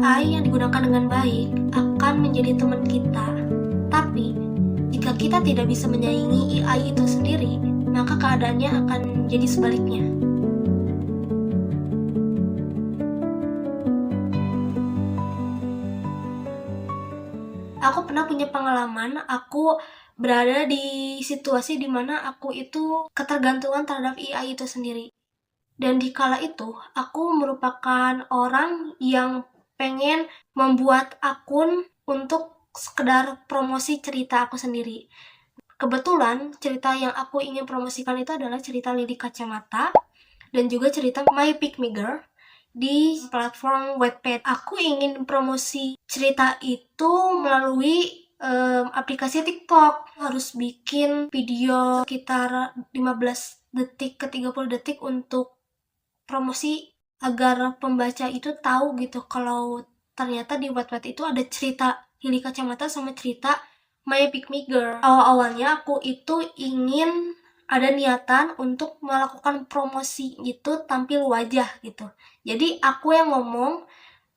AI yang digunakan dengan baik akan menjadi teman kita. Tapi, jika kita tidak bisa menyaingi AI itu sendiri, maka keadaannya akan jadi sebaliknya. Aku pernah punya pengalaman, aku berada di situasi dimana aku itu ketergantungan terhadap AI itu sendiri. Dan di kala itu, aku merupakan orang yang pengen membuat akun untuk sekedar promosi cerita aku sendiri. Kebetulan, cerita yang aku ingin promosikan itu adalah cerita Lidi Kacamata dan juga cerita My Pick Me Girl di platform Wattpad. Aku ingin promosi cerita itu melalui aplikasi TikTok. Harus bikin video sekitar 15 detik ke 30 detik untuk promosi agar pembaca itu tahu gitu kalau ternyata di Wattpad itu ada cerita Lidi Kacamata sama cerita My Pick Me Girl. Awal-awalnya aku itu ingin ada niatan untuk melakukan promosi gitu tampil wajah gitu. Jadi aku yang ngomong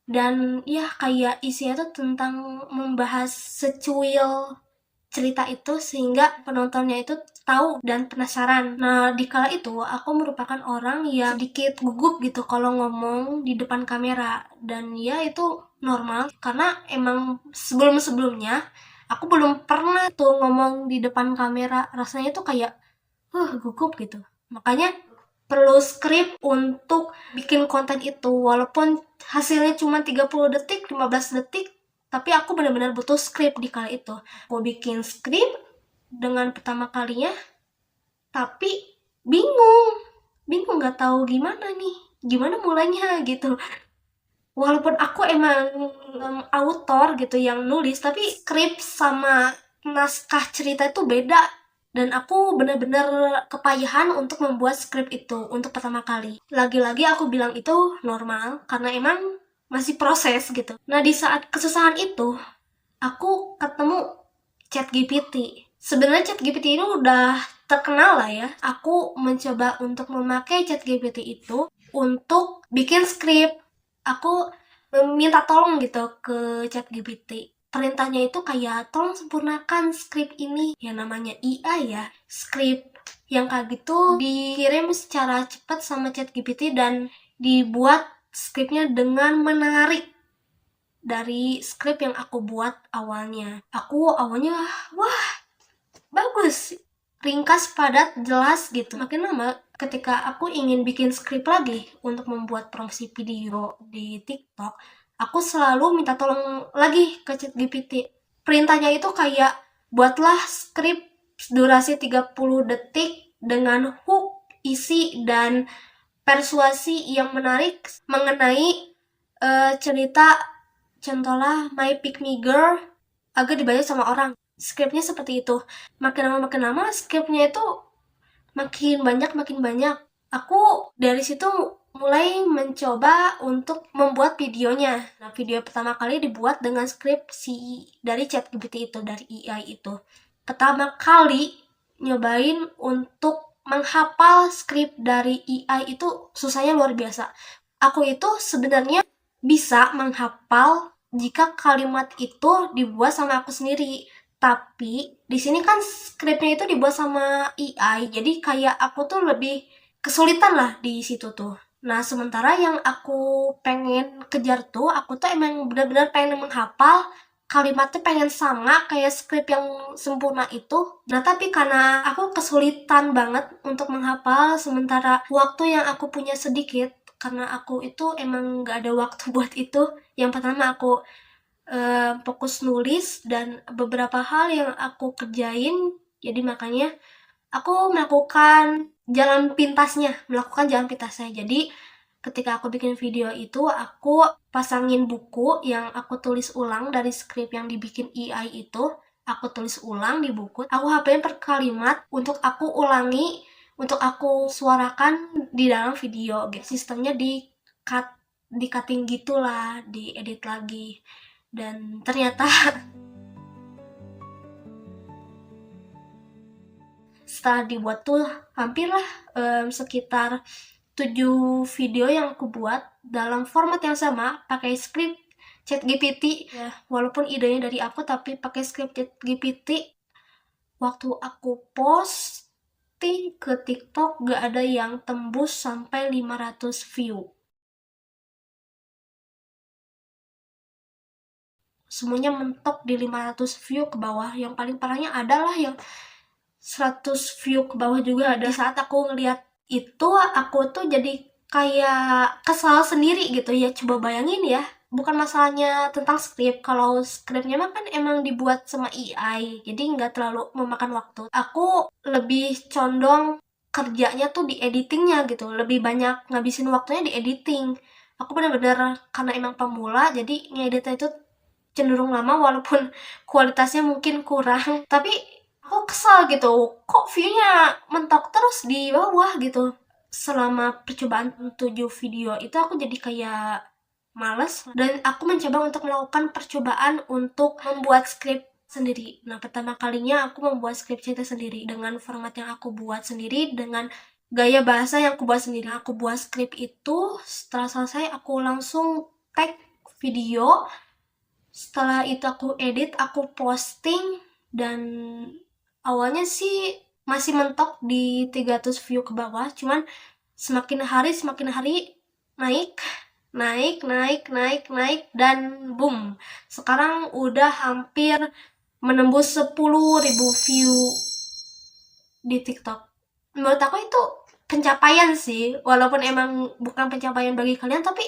dan ya kayak isinya tuh tentang membahas secuil cerita itu sehingga penontonnya itu tahu dan penasaran. Nah, di kala itu aku merupakan orang yang sedikit gugup gitu kalau ngomong di depan kamera dan ya itu normal karena emang sebelum-sebelumnya aku belum pernah tuh ngomong di depan kamera. Rasanya tuh kayak gugup gitu. Makanya perlu skrip untuk bikin konten itu walaupun hasilnya cuma 30 detik, 15 detik, tapi aku benar-benar butuh skrip di kala itu. Aku bikin skrip dengan pertama kalinya, tapi bingung nggak tahu gimana nih, gimana mulainya gitu. Walaupun aku emang autor gitu yang nulis, tapi skrip sama naskah cerita itu beda. Dan aku benar-benar kepayahan untuk membuat skrip itu untuk pertama kali. Lagi-lagi aku bilang itu normal, karena emang masih proses gitu. Nah, di saat kesusahan itu, aku ketemu ChatGPT. Sebenarnya ChatGPT ini udah terkenal lah ya. Aku mencoba untuk memakai ChatGPT itu untuk bikin skrip. Aku minta tolong gitu ke ChatGPT. Perintahnya itu kayak tolong sempurnakan skrip ini. Ya namanya IA ya. Skrip yang kayak gitu dikirim secara cepat sama ChatGPT dan dibuat skripnya dengan menarik dari skrip yang aku buat awalnya. Aku awalnya, wah, bagus. Ringkas, padat, jelas gitu. Makin lama, ketika aku ingin bikin skrip lagi untuk membuat promosi video di TikTok, aku selalu minta tolong lagi ke ChatGPT. Perintahnya itu kayak, buatlah skrip durasi 30 detik dengan hook, isi, dan persuasi yang menarik mengenai cerita contohlah My Pick Me Girl agar dibaca sama orang. Skripnya seperti itu. Makin lama skripnya itu makin banyak. Aku dari situ mulai mencoba untuk membuat videonya. Nah, video pertama kali dibuat dengan skrip dari ChatGPT itu, dari AI itu. Pertama kali nyobain untuk menghafal skrip dari AI itu susahnya luar biasa. Aku itu sebenarnya bisa menghafal jika kalimat itu dibuat sama aku sendiri. Tapi di sini kan skripnya itu dibuat sama AI, jadi kayak aku tuh lebih kesulitan lah di situ tuh. Nah, sementara yang aku pengen kejar tuh, aku tuh emang benar-benar pengen menghafal kalimatnya pengen sama kayak skrip yang sempurna itu. Nah, tapi karena aku kesulitan banget untuk menghafal, sementara waktu yang aku punya sedikit, karena aku itu emang gak ada waktu buat itu. Yang pertama aku fokus nulis dan beberapa hal yang aku kerjain, jadi makanya aku melakukan jalan pintasnya. Jadi ketika aku bikin video itu, aku pasangin buku yang aku tulis ulang dari skrip yang dibikin AI itu, aku tulis ulang di buku, aku hapain per kalimat untuk aku ulangi, untuk aku suarakan di dalam video gitu. Sistemnya di cutting gitulah, diedit lagi. Dan ternyata setelah dibuat tuh hampirlah sekitar 7 video yang aku buat dalam format yang sama, pakai skrip ChatGPT ya, walaupun idenya dari aku tapi pakai script ChatGPT. Waktu aku posting ke TikTok gak ada yang tembus sampai 500 view. Semuanya mentok di 500 view ke bawah. Yang paling parahnya adalah yang 100 view ke bawah juga ada. Di saat aku ngeliat itu, aku tuh jadi kayak kesal sendiri gitu ya. Coba bayangin ya, bukan masalahnya tentang skrip. Kalau skripnya mah kan emang dibuat sama AI, jadi nggak terlalu memakan waktu. Aku lebih condong kerjanya tuh di editingnya gitu, lebih banyak ngabisin waktunya di editing. Aku bener-bener karena emang pemula, jadi ngeditnya itu cenderung lama walaupun kualitasnya mungkin kurang. Tapi aku kesal gitu, kok view-nya mentok terus di bawah gitu. Selama percobaan 7 video itu aku jadi kayak males, dan aku mencoba untuk melakukan percobaan untuk membuat skrip sendiri. Nah, pertama kalinya aku membuat skrip cerita sendiri dengan format yang aku buat sendiri, dengan gaya bahasa yang aku buat sendiri. Aku buat skrip itu, setelah selesai aku langsung tag video. Setelah itu aku edit, aku posting, dan awalnya sih masih mentok di 300 view ke bawah, cuman semakin hari naik, dan boom. Sekarang udah hampir menembus 10.000 view di TikTok. Menurut aku itu pencapaian sih, walaupun emang bukan pencapaian bagi kalian, tapi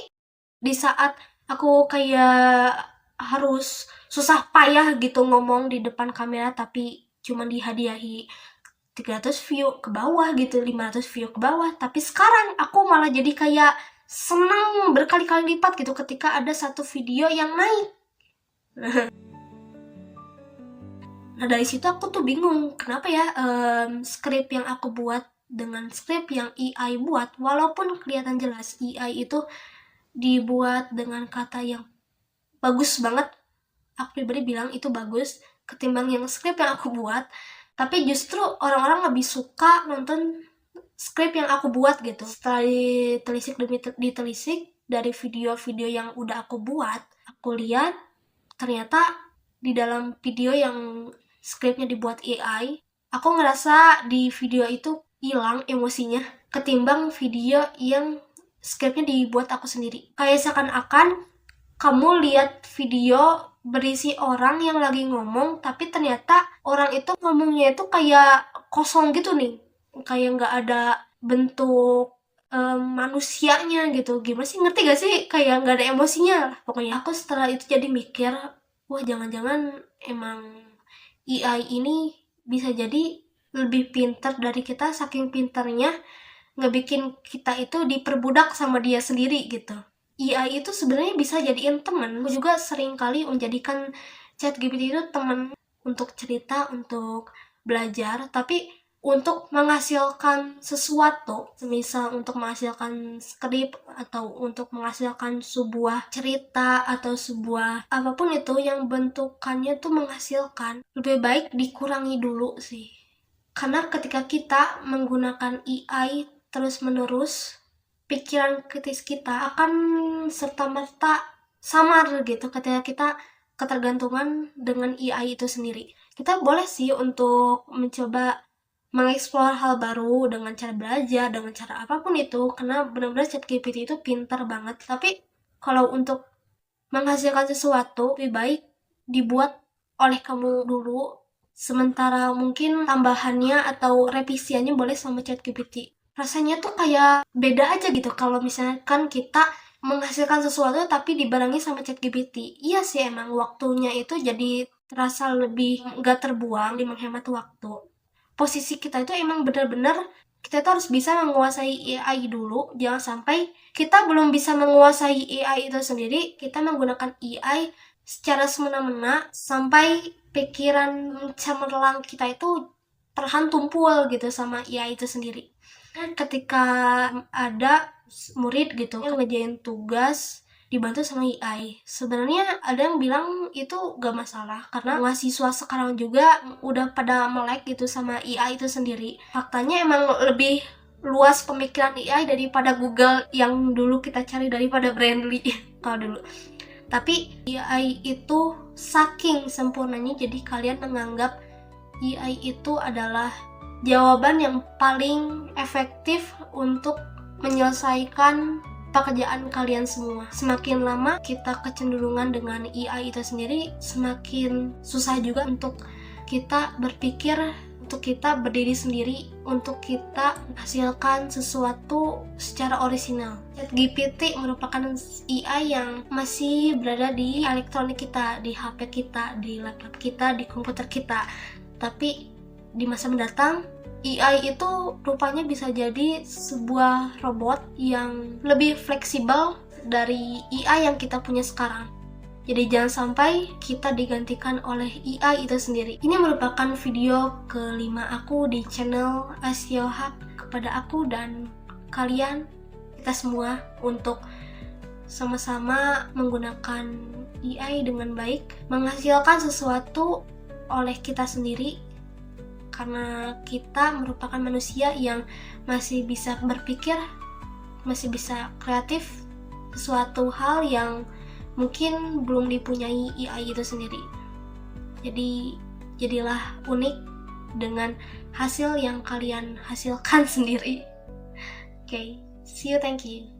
di saat aku kayak harus susah payah gitu ngomong di depan kamera tapi cuman dihadiahi 300 view ke bawah gitu, 500 view ke bawah. Tapi sekarang aku malah jadi kayak senang berkali-kali lipat gitu ketika ada satu video yang naik. Nah, dari situ aku tuh bingung kenapa ya skrip yang aku buat dengan skrip yang AI buat, walaupun kelihatan jelas AI itu dibuat dengan kata yang bagus banget, aku pribadi bilang itu bagus ketimbang yang skrip yang aku buat, tapi justru orang-orang lebih suka nonton skrip yang aku buat gitu. Setelah ditelisik demi ditelisik dari video-video yang udah aku buat, aku lihat ternyata di dalam video yang skripnya dibuat AI, aku ngerasa di video itu hilang emosinya ketimbang video yang skripnya dibuat aku sendiri. Kayak seakan-akan kamu lihat video berisi orang yang lagi ngomong, tapi ternyata orang itu ngomongnya itu kayak kosong gitu nih, kayak nggak ada bentuk manusianya gitu. Gimana sih, ngerti gak sih? Kayak nggak ada emosinya lah pokoknya. Aku setelah itu jadi mikir, wah jangan-jangan emang AI ini bisa jadi lebih pintar dari kita, saking pintarnya ngebikin kita itu diperbudak sama dia sendiri gitu. AI itu sebenarnya bisa jadiin teman. Aku juga sering kali menjadikan ChatGPT itu teman untuk cerita, untuk belajar, tapi untuk menghasilkan sesuatu, misal untuk menghasilkan skrip atau untuk menghasilkan sebuah cerita atau sebuah apapun itu yang bentukannya tuh menghasilkan, lebih baik dikurangi dulu sih. Karena ketika kita menggunakan AI terus-menerus, pikiran kritis kita akan serta-merta samar gitu ketika kita ketergantungan dengan AI itu sendiri. Kita boleh sih untuk mencoba mengeksplor hal baru dengan cara belajar, dengan cara apapun itu, karena benar-benar ChatGPT itu pintar banget. Tapi kalau untuk menghasilkan sesuatu, lebih baik dibuat oleh kamu dulu, sementara mungkin tambahannya atau revisiannya boleh sama ChatGPT. Rasanya tuh kayak beda aja gitu kalau misalkan kita menghasilkan sesuatu tapi dibarengi sama ChatGPT. Iya sih, emang waktunya itu jadi terasa lebih gak terbuang, lebih menghemat waktu. Posisi kita itu emang benar-benar kita tuh harus bisa menguasai AI dulu. Jangan sampai kita belum bisa menguasai AI itu sendiri, kita menggunakan AI secara semena-mena sampai pikiran cemerlang kita itu perlahan tumpul gitu sama AI itu sendiri. Ketika ada murid gitu yang ngerjain tugas dibantu sama AI, sebenarnya ada yang bilang itu gak masalah karena mahasiswa sekarang juga udah pada melek gitu sama AI itu sendiri. Faktanya emang lebih luas pemikiran AI daripada Google yang dulu kita cari, daripada Brandly kalau dulu. Tapi AI itu saking sempurnanya, jadi kalian menganggap AI itu adalah jawaban yang paling efektif untuk menyelesaikan pekerjaan kalian semua. Semakin lama kita kecenderungan dengan AI itu sendiri, semakin susah juga untuk kita berpikir, untuk kita berdiri sendiri, untuk kita menghasilkan sesuatu secara orisinal. ChatGPT merupakan AI yang masih berada di elektronik kita, di HP kita, di laptop kita, di komputer kita. Tapi di masa mendatang, AI itu rupanya bisa jadi sebuah robot yang lebih fleksibel dari AI yang kita punya sekarang. Jadi jangan sampai kita digantikan oleh AI itu sendiri. Ini merupakan video kelima aku di channel SEO Hub kepada aku dan kalian, kita semua, untuk sama-sama menggunakan AI dengan baik, menghasilkan sesuatu oleh kita sendiri, karena kita merupakan manusia yang masih bisa berpikir, masih bisa kreatif, sesuatu hal yang mungkin belum dipunyai AI itu sendiri. Jadi jadilah unik dengan hasil yang kalian hasilkan sendiri. Okay, see you, thank you.